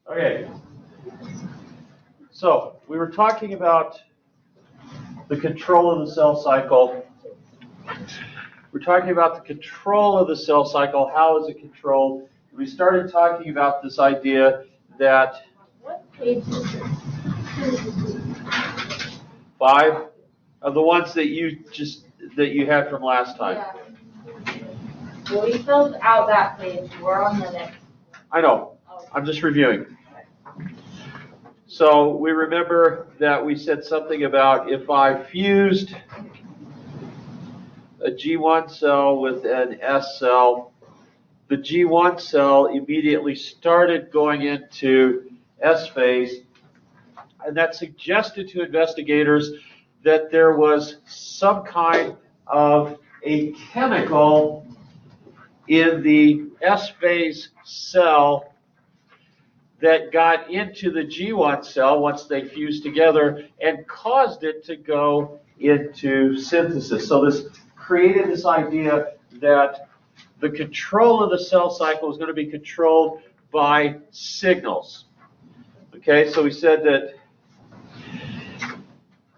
Okay, so we were talking about the control of the cell cycle. We're talking about the control of the cell cycle. How is it controlled? We started talking about this idea that What page is it? 5 are the ones that you had from last time. Yeah. Well, we filled out that page. We're on the next. I know. Oh. I'm just reviewing. So we remember that we said something about if I fused a G1 cell with an S cell, the G1 cell immediately started going into S phase, and that suggested to investigators that there was some kind of a chemical in the S phase cell that got into the G1 cell once they fused together and caused it to go into synthesis. So this created this idea that the control of the cell cycle is going to be controlled by signals. Okay, so we said that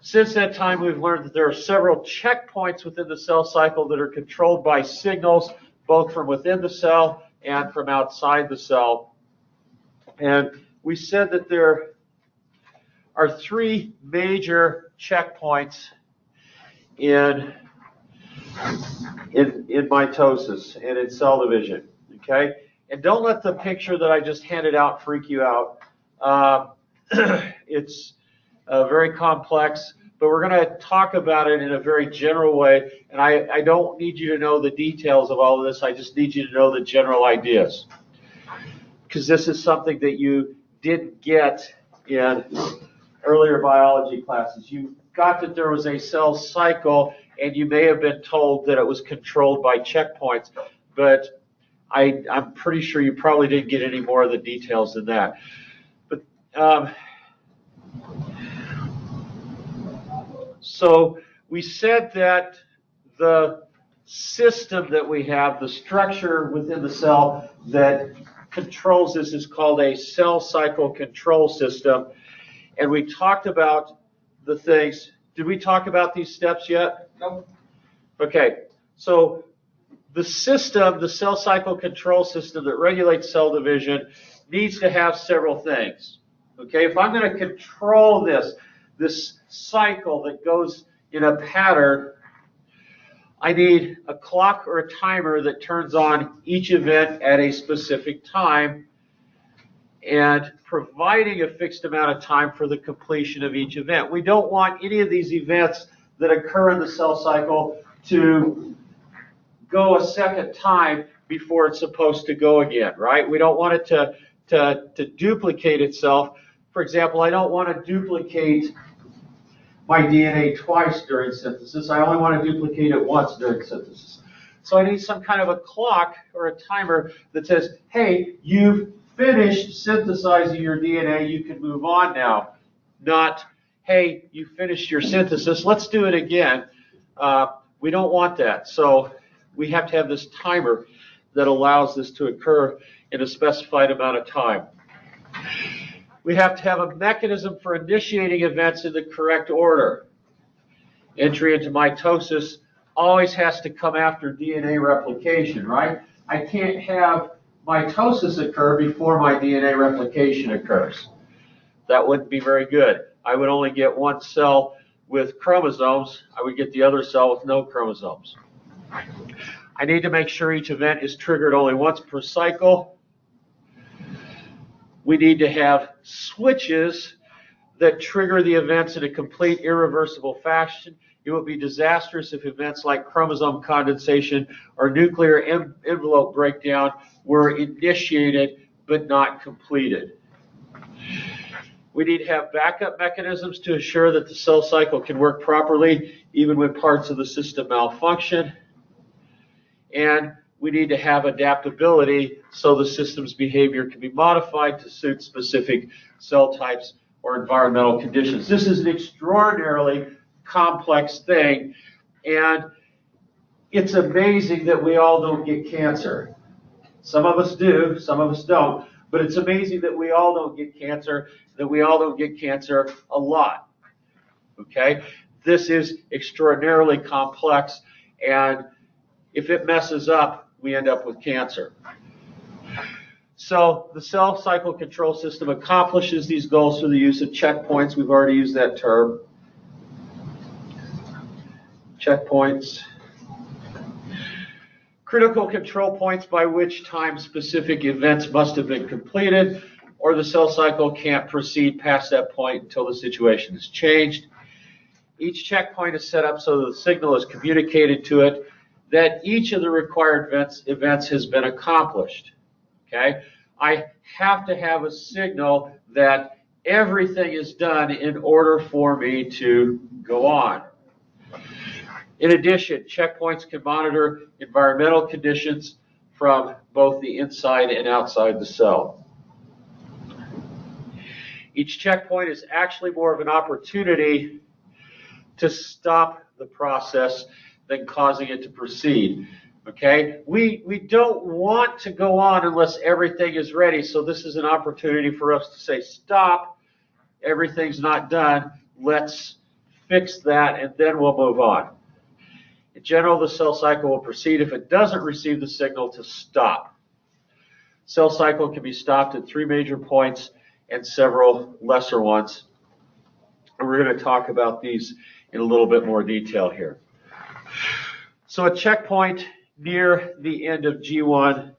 since that time we've learned that there are several checkpoints within the cell cycle that are controlled by signals, both from within the cell and from outside the cell. And we said that there are 3 major checkpoints in mitosis and in cell division, okay? And don't let the picture that I just handed out freak you out. It's very complex, but we're going to talk about it in a very general way. And I don't need you to know the details of all of this. I just need you to know the general ideas, because this is something that you didn't get in earlier biology classes. You got that there was a cell cycle, and you may have been told that it was controlled by checkpoints, but I'm pretty sure you probably didn't get any more of the details than that. But so we said that the system that we have, the structure within the cell that controls this, is called a cell cycle control system. And we talked about the things. Did we talk about these steps yet? No. Okay, so the system, the cell cycle control system that regulates cell division, needs to have several things. Okay, if I'm going to control this cycle that goes in a pattern, I need a clock or a timer that turns on each event at a specific time and providing a fixed amount of time for the completion of each event. We don't want any of these events that occur in the cell cycle to go a second time before it's supposed to go again, right? We don't want it to duplicate itself. For example, I don't want to duplicate my DNA twice during synthesis. I only want to duplicate it once during synthesis. So I need some kind of a clock or a timer that says, hey, you've finished synthesizing your DNA, you can move on now. Not, hey, you finished your synthesis, let's do it again. We don't want that. So we have to have this timer that allows this to occur in a specified amount of time. We have to have a mechanism for initiating events in the correct order. Entry into mitosis always has to come after DNA replication, right? I can't have mitosis occur before my DNA replication occurs. That wouldn't be very good. I would only get one cell with chromosomes. I would get the other cell with no chromosomes. I need to make sure each event is triggered only once per cycle. We need to have switches that trigger the events in a complete irreversible fashion. It would be disastrous if events like chromosome condensation or nuclear envelope breakdown were initiated but not completed. We need to have backup mechanisms to ensure that the cell cycle can work properly even when parts of the system malfunction. And we need to have adaptability so the system's behavior can be modified to suit specific cell types or environmental conditions. This is an extraordinarily complex thing, and it's amazing that we all don't get cancer. Some of us do, some of us don't, But it's amazing that we all don't get cancer, that we all don't get cancer a lot. Okay? This is extraordinarily complex, and if it messes up, we end up with cancer. So the cell cycle control system accomplishes these goals through the use of checkpoints. We've already used that term. Checkpoints. Critical control points by which time specific events must have been completed, or the cell cycle can't proceed past that point until the situation is changed. Each checkpoint is set up so that the signal is communicated to it that each of the required events has been accomplished. Okay? I have to have a signal that everything is done in order for me to go on. In addition, checkpoints can monitor environmental conditions from both the inside and outside the cell. Each checkpoint is actually more of an opportunity to stop the process than causing it to proceed. Okay? We don't want to go on unless everything is ready, so this is an opportunity for us to say, stop, everything's not done, let's fix that, and then we'll move on. In general, the cell cycle will proceed if it doesn't receive the signal to stop. Cell cycle can be stopped at 3 major points and several lesser ones. And we're going to talk about these in a little bit more detail here. So a checkpoint near the end of G1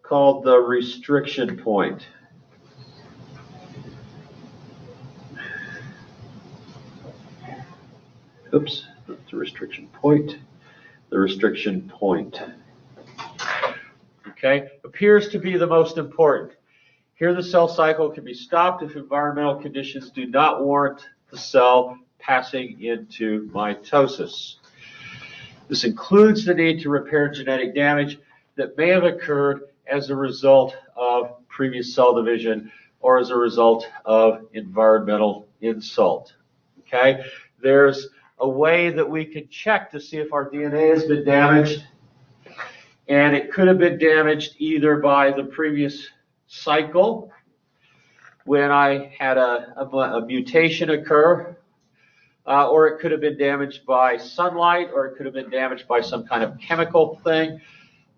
called the restriction point. Oops, not the restriction point. The restriction point. Okay, appears to be the most important. Here the cell cycle can be stopped if environmental conditions do not warrant the cell passing into mitosis. This includes the need to repair genetic damage that may have occurred as a result of previous cell division or as a result of environmental insult. Okay, there's a way that we can check to see if our DNA has been damaged, and it could have been damaged either by the previous cycle when I had a mutation occur, or it could have been damaged by sunlight, or it could have been damaged by some kind of chemical thing.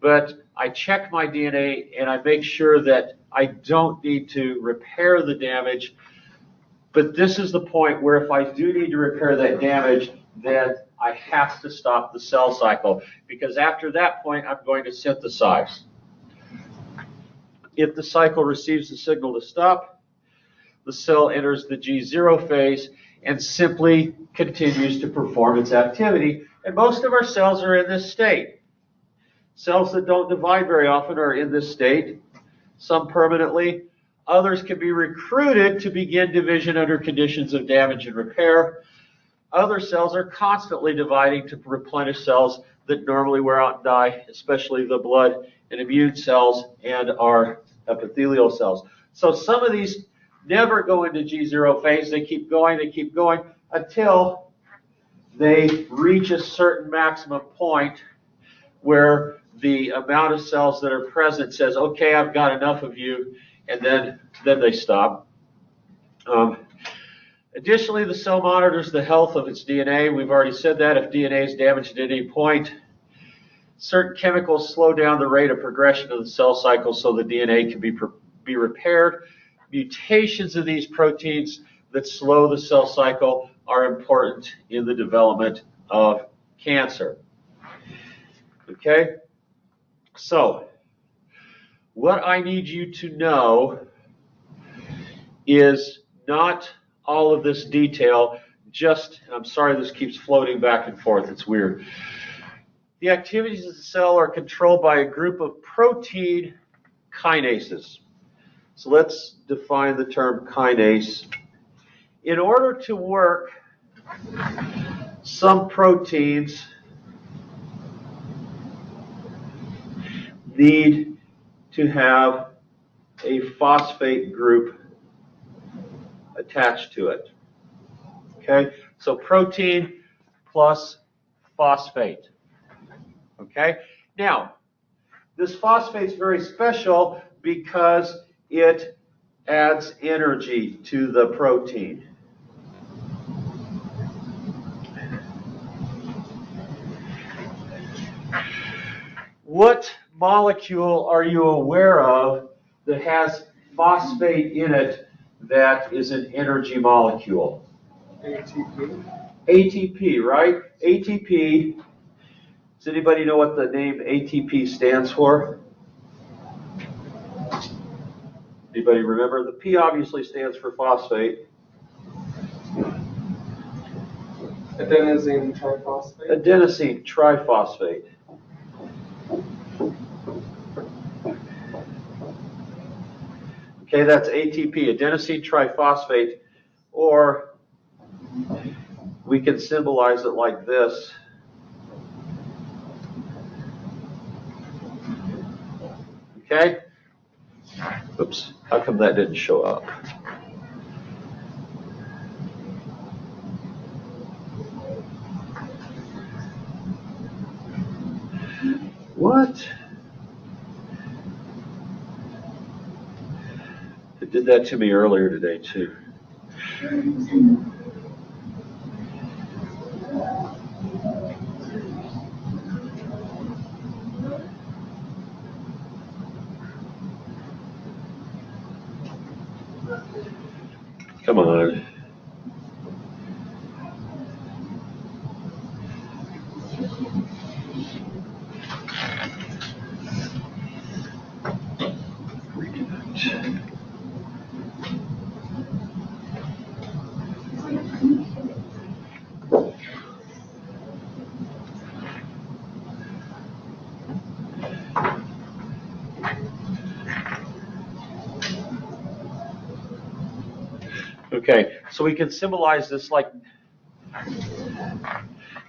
But I check my DNA and I make sure that I don't need to repair the damage. But this is the point where if I do need to repair that damage, then I have to stop the cell cycle, because after that point, I'm going to synthesize. If the cycle receives the signal to stop, the cell enters the G0 phase and simply continues to perform its activity. And most of our cells are in this state. Cells that don't divide very often are in this state, some permanently. Others can be recruited to begin division under conditions of damage and repair. Other cells are constantly dividing to replenish cells that normally wear out and die, especially the blood and immune cells and our epithelial cells. So some of these never go into G0 phase. They keep going until they reach a certain maximum point where the amount of cells that are present says, okay, I've got enough of you, and then they stop. Additionally, the cell monitors the health of its DNA. We've already said that. If DNA is damaged at any point, certain chemicals slow down the rate of progression of the cell cycle so the DNA can be repaired. Mutations of these proteins that slow the cell cycle are important in the development of cancer. Okay? So, what I need you to know is not all of this detail, and I'm sorry this keeps floating back and forth, it's weird. The activities of the cell are controlled by a group of protein kinases. So let's define the term kinase. In order to work, some proteins need to have a phosphate group attached to it. Okay, so protein plus phosphate. Okay, now this phosphate is very special because it adds energy to the protein. What molecule are you aware of that has phosphate in it that is an energy molecule? ATP. ATP, right? ATP. Does anybody know what the name ATP stands for? Anybody remember? The P obviously stands for phosphate. Adenosine triphosphate. Adenosine triphosphate. Okay, that's ATP, adenosine triphosphate, or we can symbolize it like this. Okay? Oops, how come that didn't show up? What? It did that to me earlier today, too. Come on. Okay, so we can symbolize this like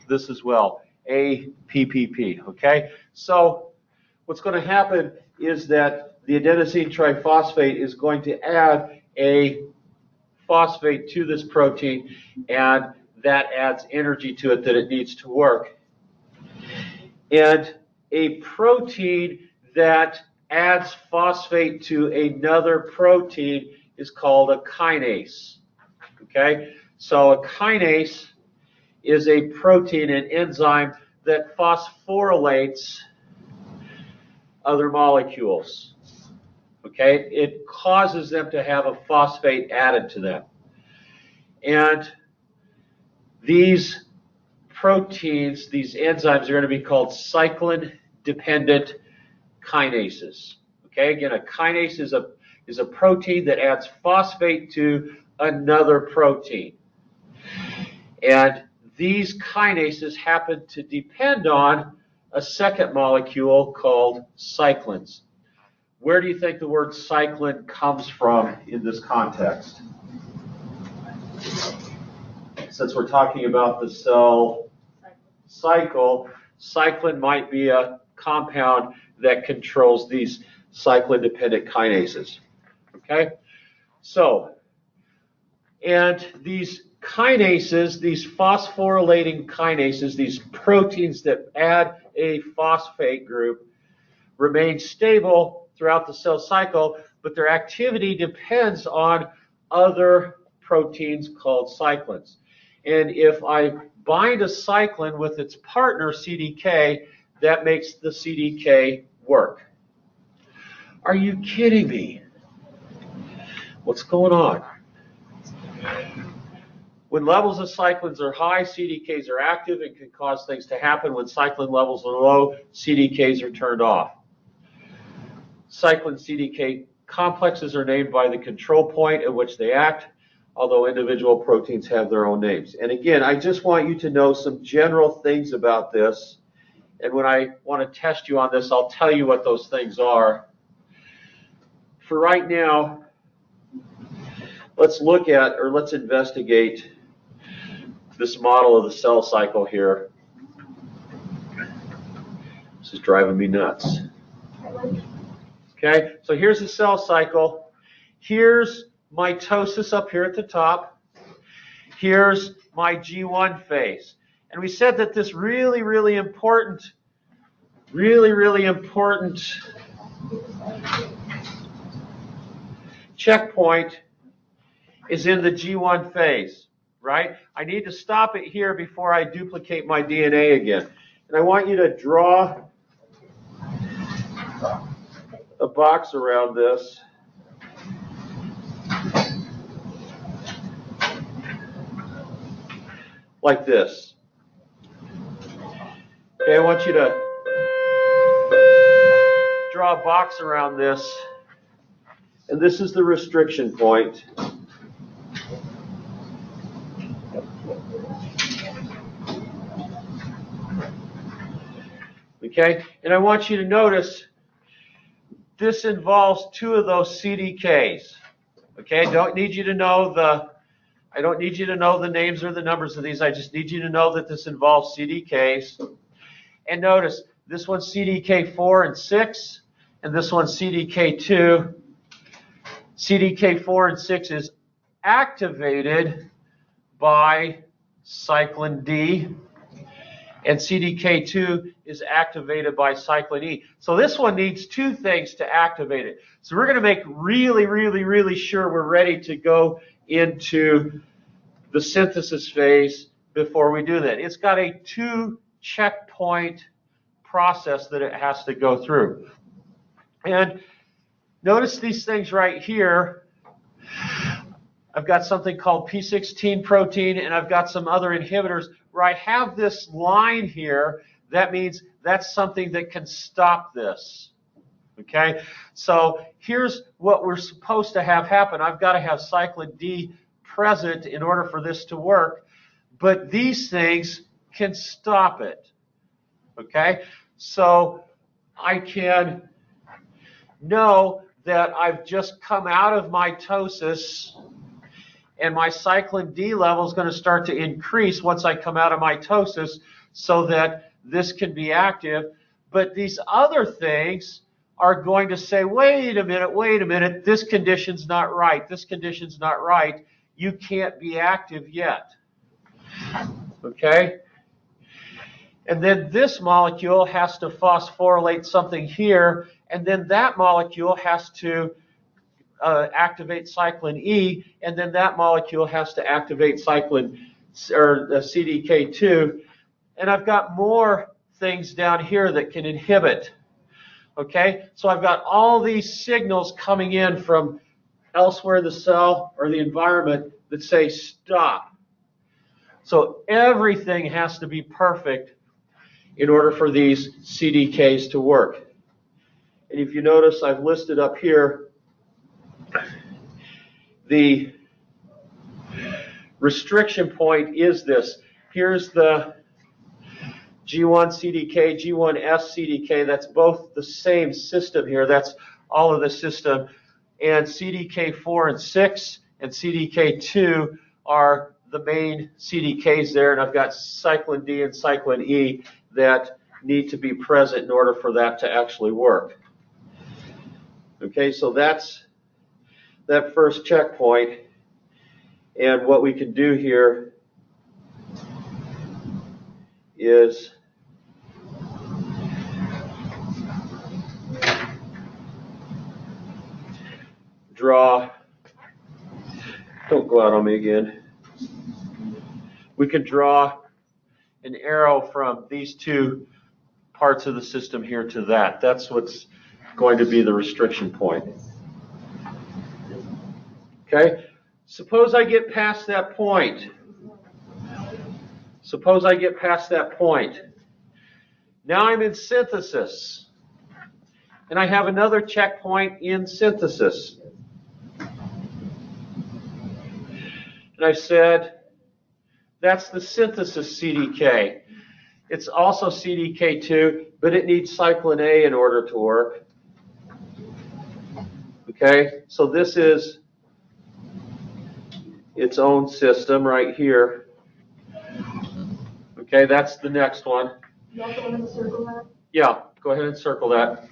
this as well, APPP, okay? So what's going to happen is that the adenosine triphosphate is going to add a phosphate to this protein, and that adds energy to it that it needs to work. And a protein that adds phosphate to another protein is called a kinase. Okay? So a kinase is a protein, an enzyme that phosphorylates other molecules. Okay? It causes them to have a phosphate added to them. And these proteins, these enzymes, are going to be called cyclin-dependent kinases. Okay, again, a kinase is a protein that adds phosphate to another protein. And these kinases happen to depend on a second molecule called cyclins. Where do you think the word cyclin comes from in this context? Since we're talking about the cell cycle, cyclin might be a compound that controls these cyclin-dependent kinases. Okay? So, and these kinases, these phosphorylating kinases, these proteins that add a phosphate group, remain stable throughout the cell cycle, but their activity depends on other proteins called cyclins. And if I bind a cyclin with its partner, CDK, that makes the CDK work. Are you kidding me? What's going on? When levels of cyclins are high, CDKs are active and can cause things to happen. When cyclin levels are low, CDKs are turned off. Cyclin CDK complexes are named by the control point at which they act, although individual proteins have their own names. And again, I just want you to know some general things about this. And when I want to test you on this, I'll tell you what those things are. For right now, let's look at, or let's investigate this model of the cell cycle here. This is driving me nuts. Okay, so here's the cell cycle. Here's mitosis up here at the top. Here's my G1 phase. And we said that this really important checkpoint is in the G1 phase, right? I need to stop it here before I duplicate my DNA again. And I want you to draw a box around this. Like this. Okay, I want you to draw a box around this. And this is the restriction point. Okay, and I want you to notice this involves two of those CDKs. Okay, I don't need you to know the names or the numbers of these. I just need you to know that this involves CDKs. And notice this one's CDK4 and 6, and this one's CDK2. CDK4 and 6 is activated by cyclin D, and CDK2 is activated by cyclin E. So this one needs two things to activate it. So we're going to make really, really, really sure we're ready to go into the synthesis phase before we do that. It's got a two-checkpoint process that it has to go through. And notice these things right here. I've got something called P16 protein, and I've got some other inhibitors where I have this line here. That means that's something that can stop this. Okay? So here's what we're supposed to have happen. I've got to have cyclin D present in order for this to work, but these things can stop it. Okay? So I can know that I've just come out of mitosis, and my cyclin D level is going to start to increase once I come out of mitosis so that this can be active. But these other things are going to say, wait a minute, this condition's not right, this condition's not right. You can't be active yet. Okay? And then this molecule has to phosphorylate something here, and then that molecule has to activate cyclin E, and then that molecule has to activate cyclin or CDK2. And I've got more things down here that can inhibit. Okay, so I've got all these signals coming in from elsewhere in the cell or the environment that say stop. So everything has to be perfect in order for these CDKs to work. And if you notice, I've listed up here the restriction point is this. Here's the G1 CDK, G1S CDK. That's both the same system here. That's all of the system. And CDK4 and 6 and CDK2 are the main CDKs there. And I've got cyclin D and cyclin E that need to be present in order for that to actually work. Okay, so that's that first checkpoint. And what we can do here is draw, don't go out on me again. We can draw an arrow from these two parts of the system here to that. That's what's going to be the restriction point. Okay, suppose I get past that point. Suppose I get past that point. Now I'm in synthesis. And I have another checkpoint in synthesis. And I said, that's the synthesis CDK. It's also CDK2, but it needs cyclin A in order to work. Okay, so this is its own system right here. Okay, that's the next one. You also want to circle that? Yeah, go ahead and circle that.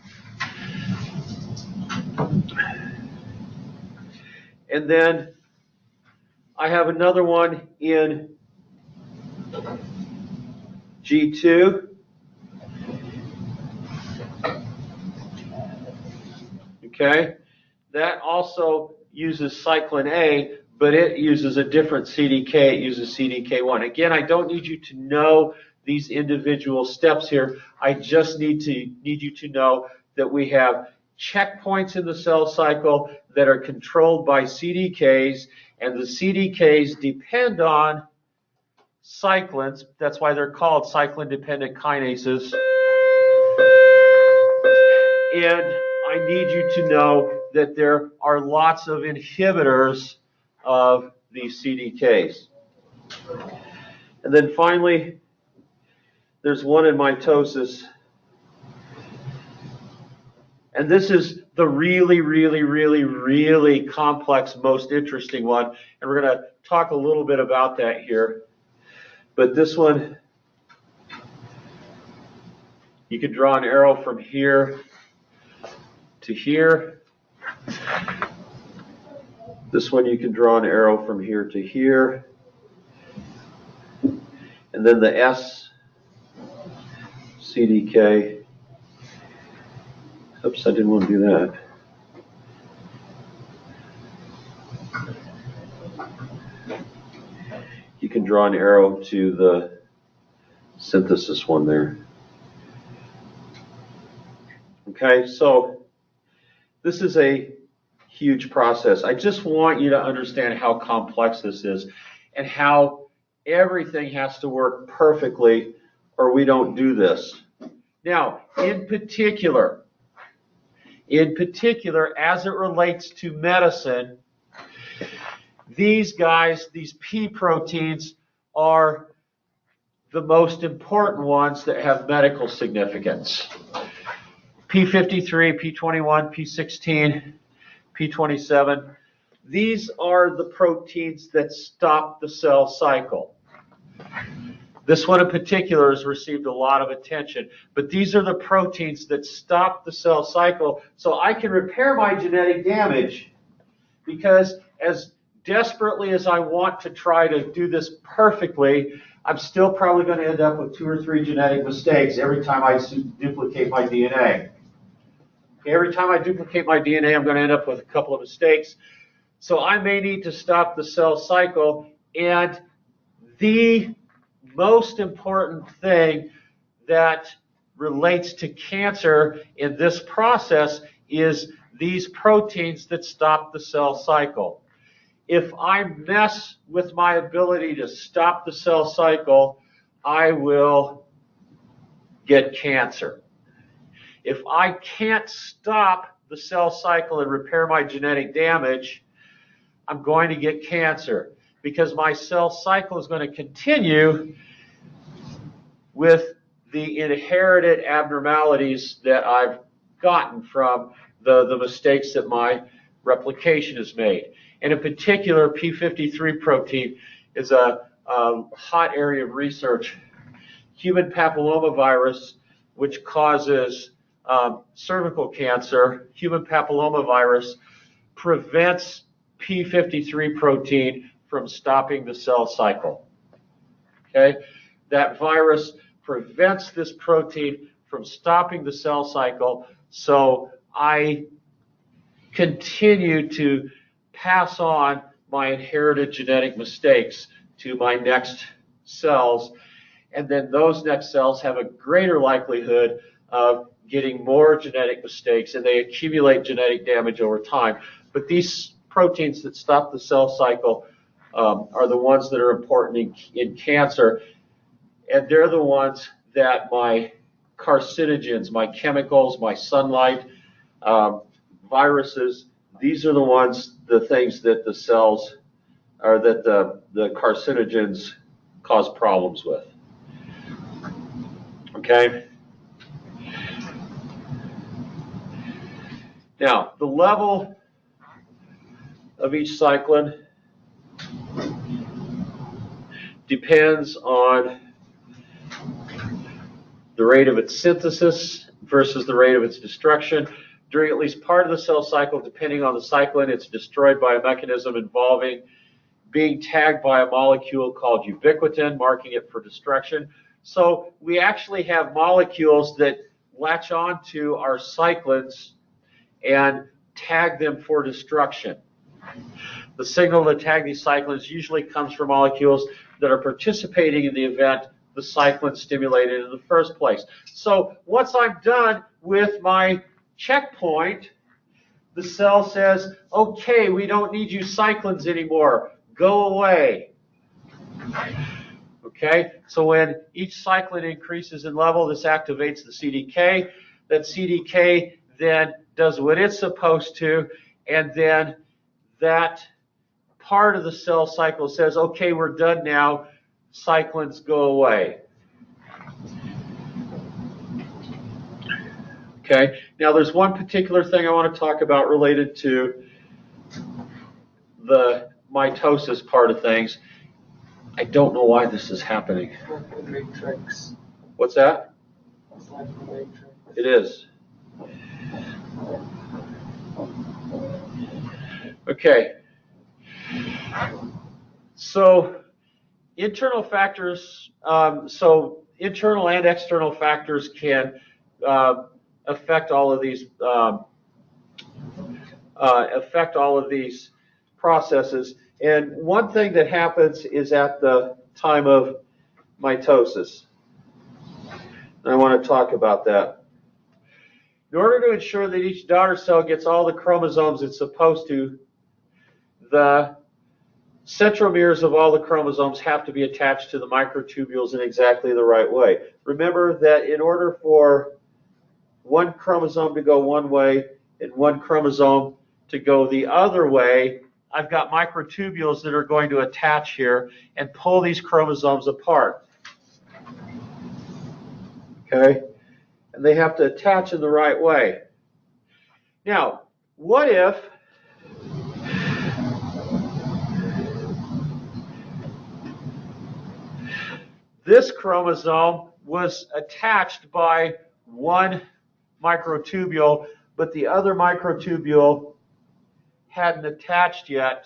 And then I have another one in G2. Okay, that also uses cyclin A, but it uses a different CDK. It uses CDK1. Again, I don't need you to know these individual steps here. I just need you to know that we have checkpoints in the cell cycle that are controlled by CDKs, and the CDKs depend on cyclins. That's why they're called cyclin-dependent kinases. And I need you to know that there are lots of inhibitors of these CDKs. And then finally, there's one in mitosis. And this is the really, really, really, really complex, most interesting one. And we're going to talk a little bit about that here. But this one, you can draw an arrow from here to here. This one, you can draw an arrow from here to here. And then the S, CDK. Oops, I didn't want to do that. You can draw an arrow to the synthesis one there. Okay, so this is a huge process. I just want you to understand how complex this is and how everything has to work perfectly or we don't do this. Now, in particular, as it relates to medicine, these guys, these P proteins, are the most important ones that have medical significance. P53, P21, P16, P27. These are the proteins that stop the cell cycle. This one in particular has received a lot of attention, but these are the proteins that stop the cell cycle so I can repair my genetic damage, because as desperately as I want to try to do this perfectly, I'm still probably going to end up with 2 or 3 genetic mistakes every time I duplicate my DNA. Okay, every time I duplicate my DNA, I'm going to end up with a couple of mistakes. So I may need to stop the cell cycle, and the most important thing that relates to cancer in this process is these proteins that stop the cell cycle. If I mess with my ability to stop the cell cycle, I will get cancer. If I can't stop the cell cycle and repair my genetic damage, I'm going to get cancer, because my cell cycle is going to continue with the inherited abnormalities that I've gotten from the mistakes that my replication has made. And in particular, P53 protein is a hot area of research. Human papillomavirus, which causes cervical cancer, human papillomavirus prevents P53 protein from stopping the cell cycle. Okay? That virus prevents this protein from stopping the cell cycle, so I continue to pass on my inherited genetic mistakes to my next cells, and then those next cells have a greater likelihood of getting more genetic mistakes, and they accumulate genetic damage over time. But these proteins that stop the cell cycle are the ones that are important in cancer, and they're the ones that my carcinogens, my chemicals, my sunlight, viruses, these are the ones, the things that the cells, or that the carcinogens cause problems with. Okay? Now, the level of each cyclin depends on the rate of its synthesis versus the rate of its destruction. During at least part of the cell cycle, depending on the cyclin, it's destroyed by a mechanism involving being tagged by a molecule called ubiquitin, marking it for destruction. So we actually have molecules that latch onto our cyclins and tag them for destruction. The signal to attack these cyclins usually comes from molecules that are participating in the event the cyclin stimulated in the first place. So once I'm done with my checkpoint, the cell says, okay, we don't need you cyclins anymore. Go away. Okay, so when each cyclin increases in level, this activates the CDK. That CDK then does what it's supposed to, and then that part of the cell cycle says, okay, we're done now, cyclins go away. Okay, now there's one particular thing I want to talk about related to the mitosis part of things. I don't know why this is happening. Matrix. What's that? It's like the matrix. It is. Okay. So internal factors, internal and external factors can affect all of these processes. And one thing that happens is at the time of mitosis. And I want to talk about that. In order to ensure that each daughter cell gets all the chromosomes it's supposed to, the centromeres of all the chromosomes have to be attached to the microtubules in exactly the right way. Remember that in order for one chromosome to go one way and one chromosome to go the other way, I've got microtubules that are going to attach here and pull these chromosomes apart. Okay? And they have to attach in the right way. Now, what if this chromosome was attached by one microtubule, but the other microtubule hadn't attached yet?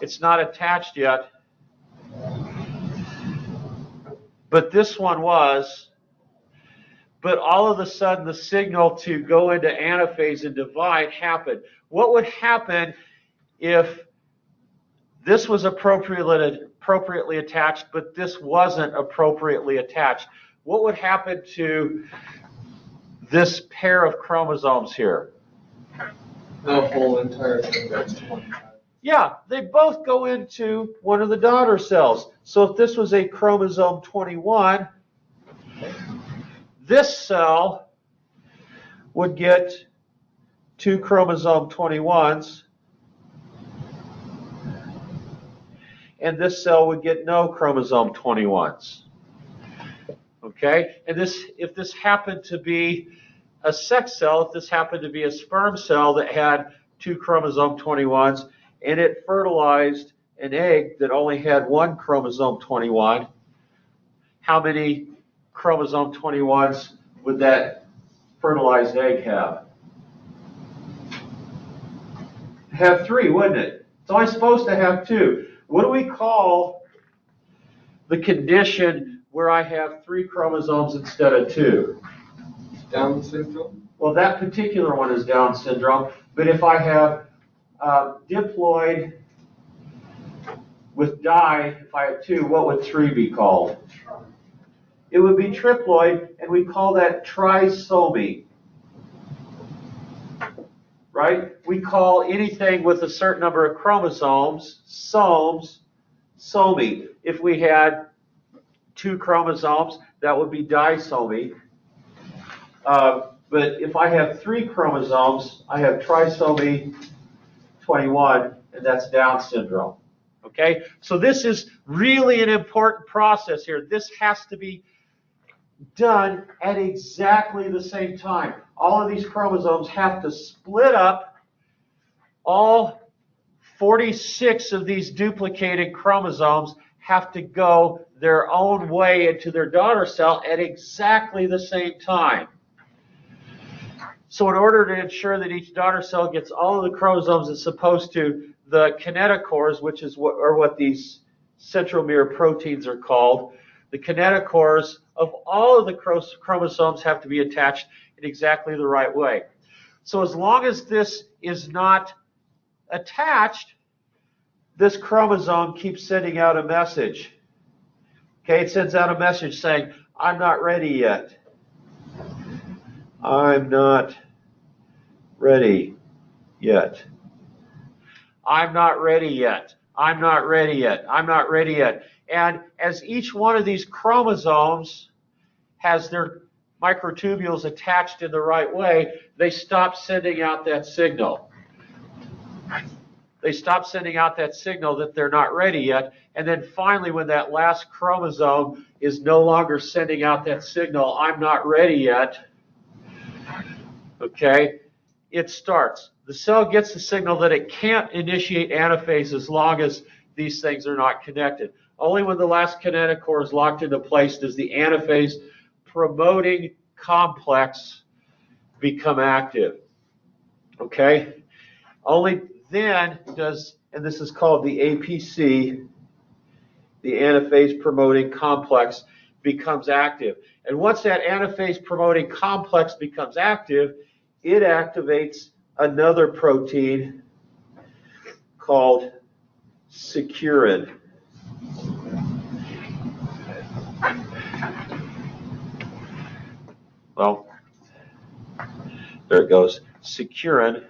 It's not attached yet, but this one was. But all of a sudden, the signal to go into anaphase and divide happened. What would happen if this was appropriately attached, but this wasn't appropriately attached? What would happen to this pair of chromosomes here? The whole entire thing goes to one side. Yeah, they both go into one of the daughter cells. So if this was a chromosome 21, this cell would get 2 chromosome 21s, and this cell would get no chromosome 21s. Okay? And if this happened to be a sex cell, if this happened to be a sperm cell that had 2 chromosome 21s, and it fertilized an egg that only had 1 chromosome 21, how many chromosome 21s would that fertilized egg have? Have 3, wouldn't it? It's only supposed to have 2. What do we call the condition where I have 3 chromosomes instead of 2? Down syndrome? Well, that particular one is Down syndrome, but if I have diploid with di, if I have 2, what would 3 be called? It would be triploid, and we call that trisomy. Right? We call anything with a certain number of chromosomes, somy. If we had 2 chromosomes, that would be disomy. But if I have 3 chromosomes, I have trisomy 21, and that's Down syndrome. Okay? So this is really an important process here. This has to be done at exactly the same time. All of these chromosomes have to split up. All 46 of these duplicated chromosomes have to go their own way into their daughter cell at exactly the same time. So in order to ensure that each daughter cell gets all of the chromosomes it's supposed to, the kinetochores, which is what these centromere proteins are called, the kinetochores of all of the chromosomes have to be attached in exactly the right way. So as long as this is not attached, this chromosome keeps sending out a message. Okay, it sends out a message saying, I'm not ready yet. I'm not ready yet. I'm not ready yet. I'm not ready yet. I'm not ready yet. And as each one of these chromosomes has their microtubules attached in the right way, they stop sending out that signal. They stop sending out that signal that they're not ready yet. And then finally, when that last chromosome is no longer sending out that signal, I'm not ready yet, okay, it starts. The cell gets the signal that it can't initiate anaphase as long as these things are not connected. Only when the last kinetochore is locked into place does the anaphase promoting complex become active. Okay? Only then does, and this is called the APC, the anaphase promoting complex, becomes active. And once that anaphase promoting complex becomes active, it activates another protein called cyclin. Well, there it goes, cyclin.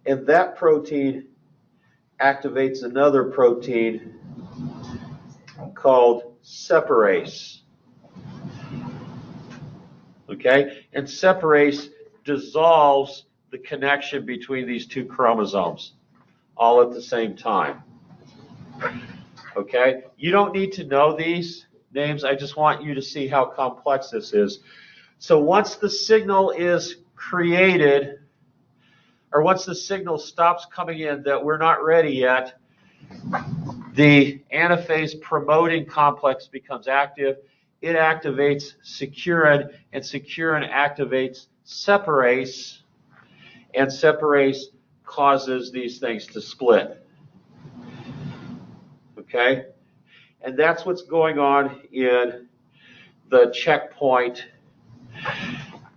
And that protein activates another protein called separase. Okay? And separase dissolves the connection between these two chromosomes all at the same time. Okay? You don't need to know these names. I just want you to see how complex this is. So once the signal is created, or once the signal stops coming in that we're not ready yet, the anaphase promoting complex becomes active. It activates cyclin, and cyclin activates separase, and separase causes these things to split. Okay? And that's what's going on in the checkpoint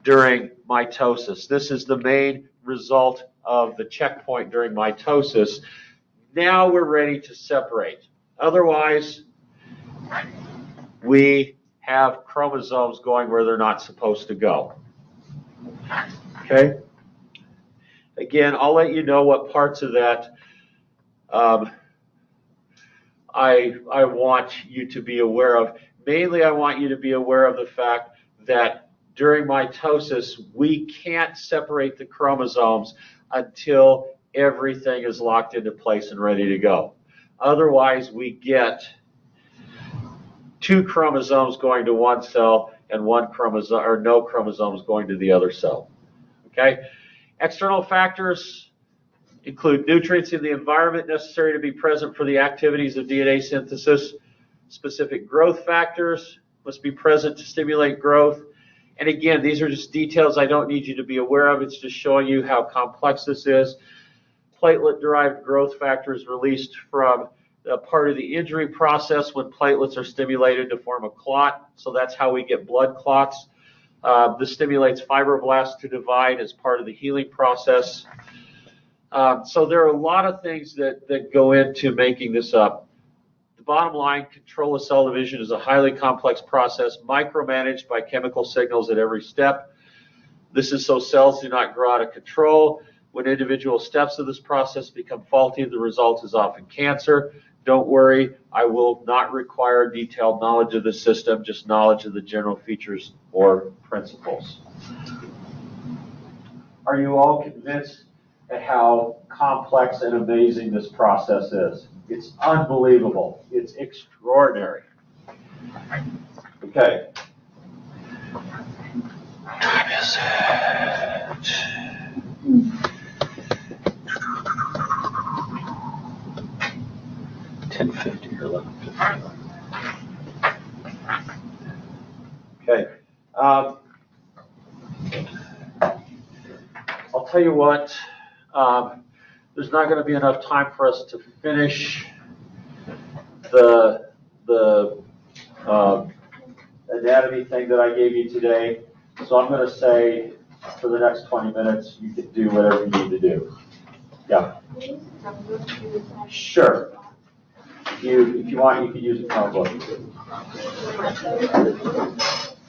during mitosis. This is the main result of the checkpoint during mitosis. Now we're ready to separate. Otherwise, we have chromosomes going where they're not supposed to go. Okay? Again, I'll let you know what parts of that I want you to be aware of. Mainly, I want you to be aware of the fact that during mitosis, we can't separate the chromosomes until everything is locked into place and ready to go. Otherwise, we get two chromosomes going to one cell and one chromosome, or no chromosomes going to the other cell. Okay? External factors include nutrients in the environment necessary to be present for the activities of DNA synthesis. Specific growth factors must be present to stimulate growth. And again, these are just details I don't need you to be aware of. It's just showing you how complex this is. Platelet-derived growth factors released from a part of the injury process when platelets are stimulated to form a clot. So that's how we get blood clots. This stimulates fibroblasts to divide as part of the healing process. So there are a lot of things that go into making this up. The bottom line, control of cell division is a highly complex process, micromanaged by chemical signals at every step. This is so cells do not grow out of control. When individual steps of this process become faulty, the result is often cancer. Don't worry, I will not require detailed knowledge of the system, just knowledge of the general features or principles. Are you all convinced at how complex and amazing this process is? It's unbelievable. It's extraordinary. Okay. What time is it? 10:50 or 11:50. Okay. I'll tell you what. There's not going to be enough time for us to finish the anatomy thing that I gave you today. So I'm going to say for the next 20 minutes. You can do whatever you need to do. Yeah. Sure. If you want, you can use a Chromebook.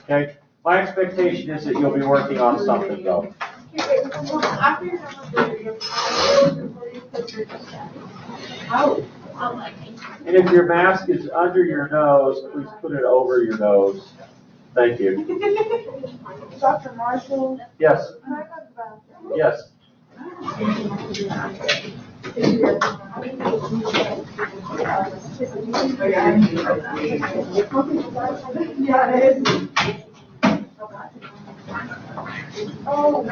Okay. My expectation is that you'll be working on something though. And if your mask is under your nose, please put it over your nose. Thank you. Dr. Marshall? Yes. Can I talk about that? Yes. Oh,